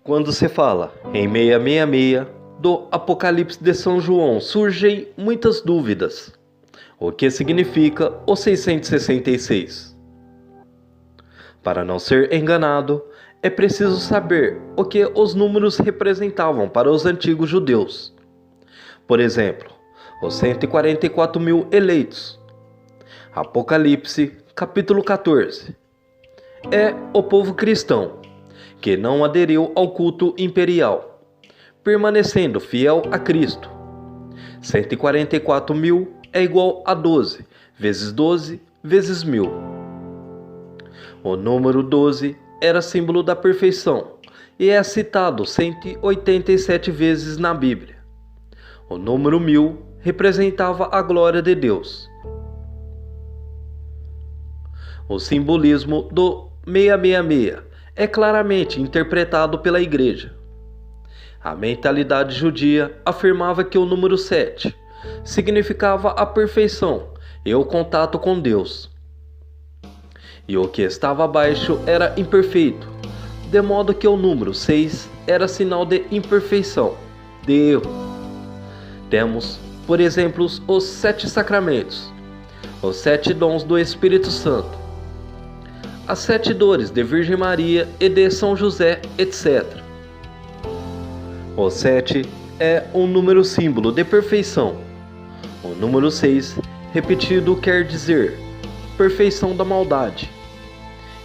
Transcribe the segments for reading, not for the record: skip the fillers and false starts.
Quando se fala em 666 do Apocalipse de São João, surgem muitas dúvidas. O que significa o 666? Para não ser enganado, é preciso saber o que os números representavam para os antigos judeus. Por exemplo, os 144 mil eleitos. Apocalipse, capítulo 14. É o povo cristão, que não aderiu ao culto imperial, permanecendo fiel a Cristo. 144 mil é igual a 12, vezes 12, vezes 1000. O número 12 era símbolo da perfeição e é citado 187 vezes na Bíblia. O número 1000 representava a glória de Deus. O simbolismo do 666 é claramente interpretado pela Igreja. A mentalidade judia afirmava que o número 7 significava a perfeição e o contato com Deus. E o que estava abaixo era imperfeito, de modo que o número 6 era sinal de imperfeição, de erro. Temos, por exemplo, os 7 sacramentos, os 7 dons do Espírito Santo, as 7 dores de Virgem Maria e de São José, etc. O 7 é um número símbolo de perfeição. O número 6, repetido, quer dizer perfeição da maldade.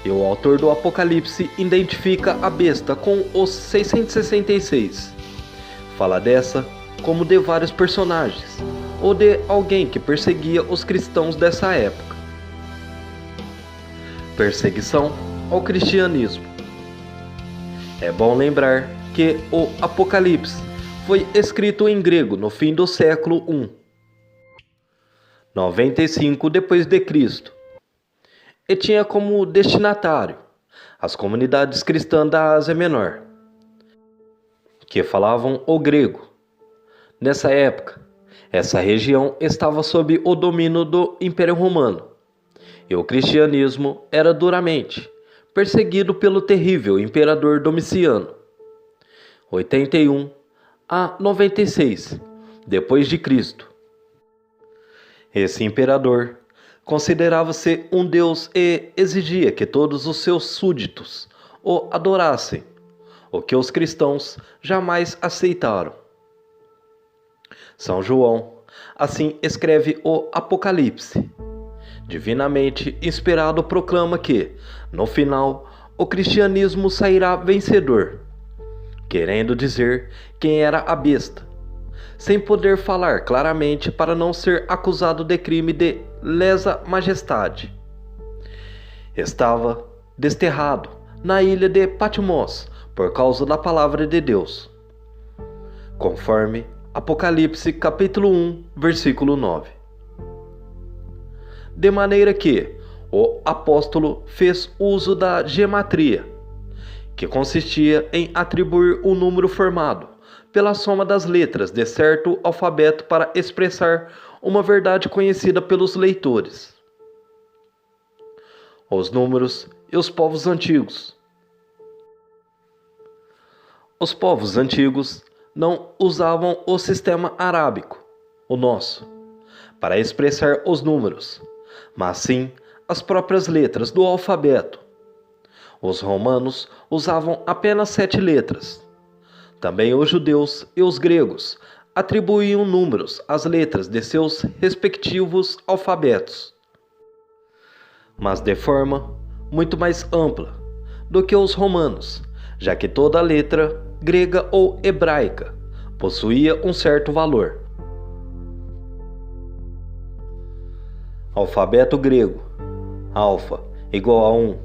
E o autor do Apocalipse identifica a besta com os 666. Fala dessa como de vários personagens, ou de alguém que perseguia os cristãos dessa época. Perseguição ao cristianismo. É bom lembrar que o Apocalipse foi escrito em grego no fim do século I, 95 depois de Cristo, e tinha como destinatário as comunidades cristãs da Ásia Menor, que falavam o grego. Nessa época, essa região estava sob o domínio do Império Romano, e o cristianismo era duramente perseguido pelo terrível imperador Domiciano, 81 a 96 depois de Cristo. Esse imperador considerava-se um deus e exigia que todos os seus súditos o adorassem, o que os cristãos jamais aceitaram. São João assim escreve o Apocalipse. Divinamente inspirado, proclama que, no final, o cristianismo sairá vencedor, querendo dizer quem era a besta, sem poder falar claramente para não ser acusado de crime de lesa majestade. Estava desterrado na ilha de Patmos por causa da palavra de Deus, conforme Apocalipse capítulo 1, versículo 9. De maneira que o apóstolo fez uso da gematria, que consistia em atribuir um número formado pela soma das letras de certo alfabeto para expressar uma verdade conhecida pelos leitores. Os números e os povos antigos. Os povos antigos não usavam o sistema arábico, o nosso, para expressar os números, mas sim as próprias letras do alfabeto. Os romanos usavam apenas 7 letras. Também os judeus e os gregos atribuíam números às letras de seus respectivos alfabetos, mas de forma muito mais ampla do que os romanos, já que toda letra, grega ou hebraica, possuía um certo valor. Alfabeto grego: alfa igual a 1,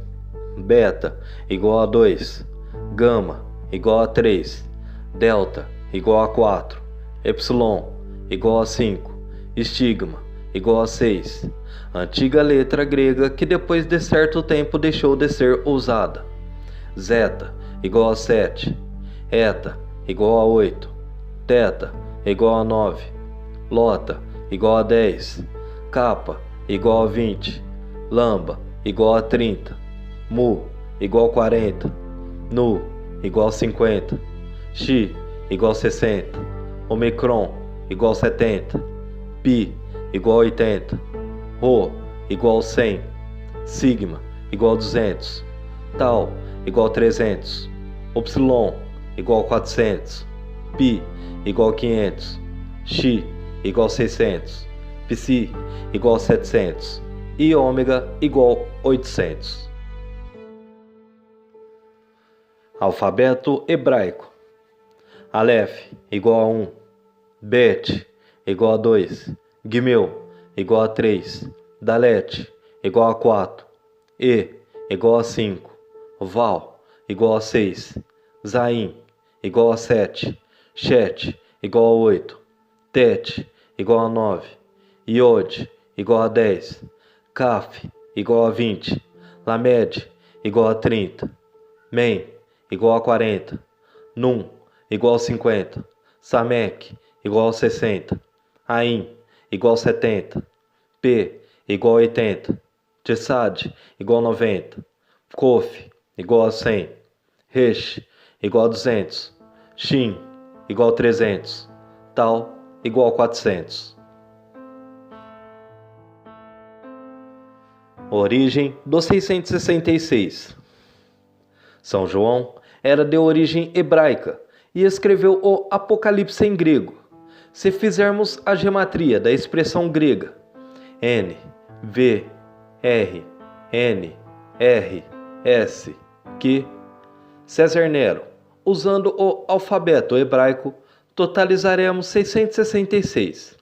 beta igual a 2, gama igual a 3, delta igual a 4, epsilon igual a 5, estigma igual a 6. Antiga letra grega que depois de certo tempo deixou de ser usada. Zeta igual a 7, eta igual a 8, teta igual a 9, lota igual a 10, kappa igual a 20, lambda igual a 30, mu igual a 40, nu igual a 50, Xi igual a 60, Omicron igual a 70, Pi igual a 80, Rho igual a 100, Sigma igual a 200, Tau igual a 300, Upsilon igual a 400, Pi igual a 500, Xi igual a 600, Psi igual a 700 e Ômega igual a 800. Alfabeto hebraico. Aleph igual a 1, Bet igual a 2, Gimel igual a 3, Dalet igual a 4, E igual a 5, Val igual a 6, Zain igual a 7, Shet igual a 8, Tet igual a 9, Yod igual a 10, Kaf igual a 20, Lamed igual a 30, Mem igual a 40, Num igual a 50, Samek igual a 60, Ain igual a 70, P igual a 80, Tessad igual a 90, Kof igual a 100, Resh igual a 200, Shin igual a 300, Tal igual a 400. Origem dos 666. São João era de origem hebraica e escreveu o Apocalipse em grego. Se fizermos a gematria da expressão grega N, V, R, N, R, S, Q, César Nero, usando o alfabeto hebraico, totalizaremos 666,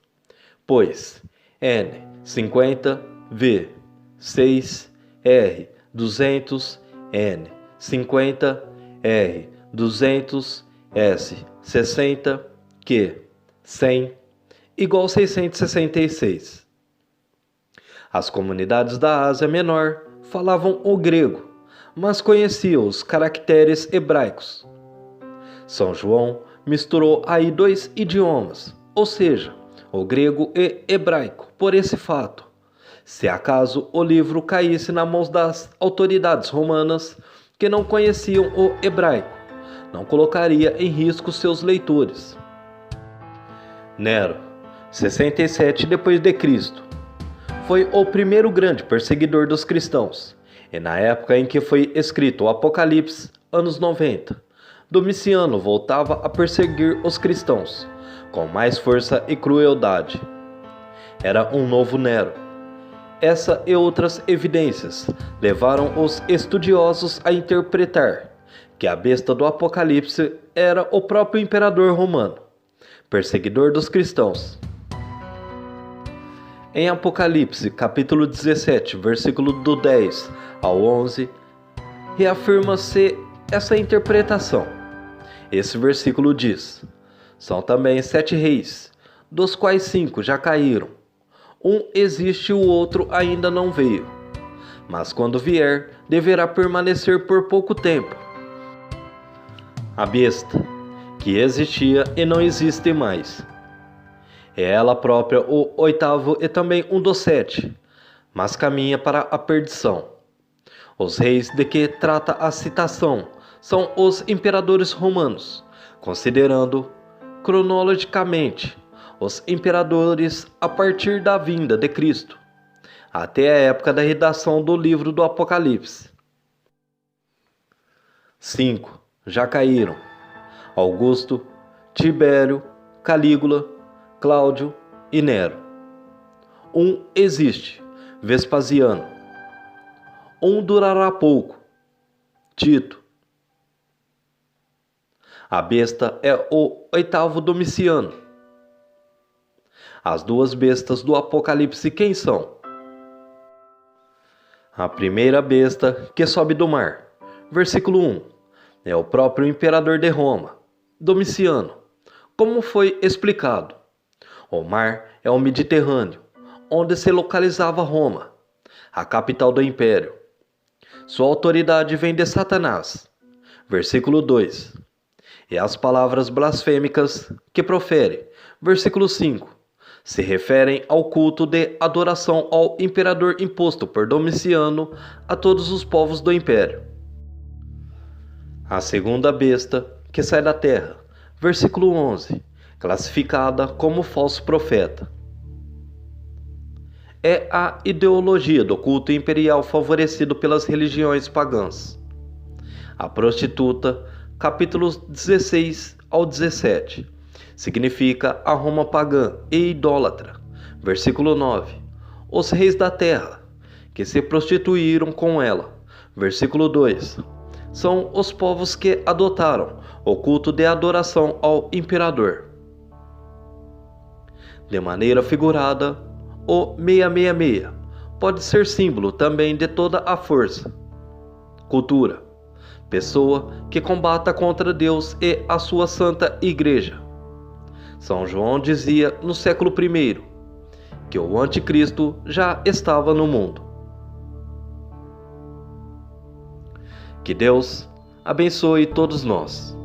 pois N, 50, V, 6, R, 200, N, 50, R, 200, S, 60, Q, 100, igual a 666. As comunidades da Ásia Menor falavam o grego, mas conheciam os caracteres hebraicos. São João misturou aí dois idiomas, ou seja, o grego e hebraico, por esse fato. Se acaso o livro caísse nas mãos das autoridades romanas que não conheciam o hebraico, não colocaria em risco seus leitores. Nero, 67 d.C., foi o primeiro grande perseguidor dos cristãos, e na época em que foi escrito o Apocalipse, anos 90, Domiciano voltava a perseguir os cristãos, com mais força e crueldade. Era um novo Nero. Essa e outras evidências levaram os estudiosos a interpretar que a besta do Apocalipse era o próprio imperador romano, perseguidor dos cristãos. Em Apocalipse, capítulo 17, versículo do 10 ao 11, reafirma-se essa interpretação. Esse versículo diz: são também 7 reis, dos quais 5 já caíram. Um existe e o outro ainda não veio. Mas quando vier, deverá permanecer por pouco tempo. A besta, que existia e não existe mais. É ela própria o 8º e também um dos 7, mas caminha para a perdição. Os reis de que trata a citação são os imperadores romanos, considerando cronologicamente os imperadores a partir da vinda de Cristo, até a época da redação do livro do Apocalipse. 5 já caíram: Augusto, Tibério, Calígula, Cláudio e Nero. Um existe: Vespasiano. Um durará pouco: Tito. A besta é o 8º Domiciano. As duas bestas do Apocalipse quem são? A primeira besta que sobe do mar, versículo 1, é o próprio imperador de Roma, Domiciano. Como foi explicado, o mar é o Mediterrâneo, onde se localizava Roma, a capital do império. Sua autoridade vem de Satanás, versículo 2, e as palavras blasfêmicas que profere, versículo 5, se referem ao culto de adoração ao imperador imposto por Domiciano a todos os povos do império. A segunda besta que sai da terra, versículo 11, classificada como falso profeta. É a ideologia do culto imperial favorecido pelas religiões pagãs. A prostituta, capítulos 16 ao 17, significa a Roma pagã e idólatra. Versículo 9, os reis da terra, que se prostituíram com ela. Versículo 2, são os povos que adotaram o culto de adoração ao imperador. De maneira figurada, o 666 pode ser símbolo também de toda a força, cultura, pessoa que combata contra Deus e a sua santa igreja. São João dizia no século I que o anticristo já estava no mundo. Que Deus abençoe todos nós.